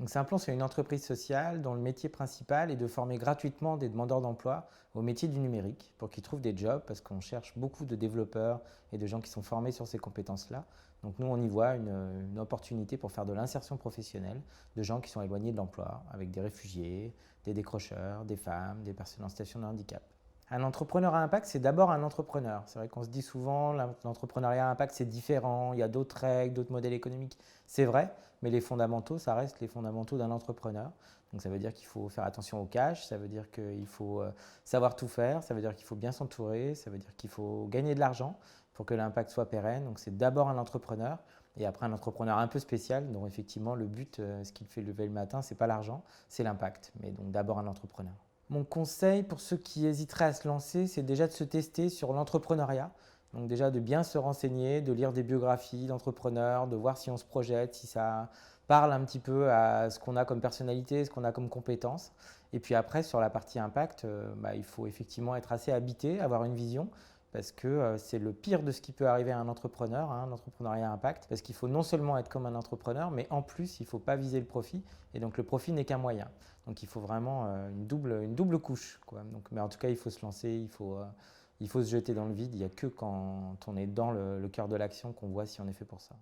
Donc Simplon, c'est une entreprise sociale dont le métier principal est de former gratuitement des demandeurs d'emploi au métier du numérique pour qu'ils trouvent des jobs parce qu'on cherche beaucoup de développeurs et de gens qui sont formés sur ces compétences-là. Donc nous, on y voit une opportunité pour faire de l'insertion professionnelle de gens qui sont éloignés de l'emploi, avec des réfugiés, des décrocheurs, des femmes, des personnes en situation de handicap. Un entrepreneur à impact, c'est d'abord un entrepreneur. C'est vrai qu'on se dit souvent, l'entrepreneuriat à impact, c'est différent, il y a d'autres règles, d'autres modèles économiques. C'est vrai, mais les fondamentaux, ça reste les fondamentaux d'un entrepreneur. Donc ça veut dire qu'il faut faire attention au cash, ça veut dire qu'il faut savoir tout faire, ça veut dire qu'il faut bien s'entourer, ça veut dire qu'il faut gagner de l'argent pour que l'impact soit pérenne. Donc c'est d'abord un entrepreneur et après un entrepreneur un peu spécial, dont effectivement le but, ce qui le fait lever le matin, c'est pas l'argent, c'est l'impact. Mais donc d'abord un entrepreneur. Mon conseil pour ceux qui hésiteraient à se lancer, c'est déjà de se tester sur l'entrepreneuriat. Donc déjà de bien se renseigner, de lire des biographies d'entrepreneurs, de voir si on se projette, si ça parle un petit peu à ce qu'on a comme personnalité, ce qu'on a comme compétences. Et puis après, sur la partie impact, il faut effectivement être assez habité, avoir une vision, parce que c'est le pire de ce qui peut arriver à un entrepreneur, hein, l'entrepreneuriat impact, parce qu'il faut non seulement être comme un entrepreneur, mais en plus, il ne faut pas viser le profit, et donc le profit n'est qu'un moyen. Donc il faut vraiment une double couche, quoi. Donc, mais en tout cas, il faut se lancer, il faut se jeter dans le vide. Il n'y a que quand on est dans le cœur de l'action qu'on voit si on est fait pour ça.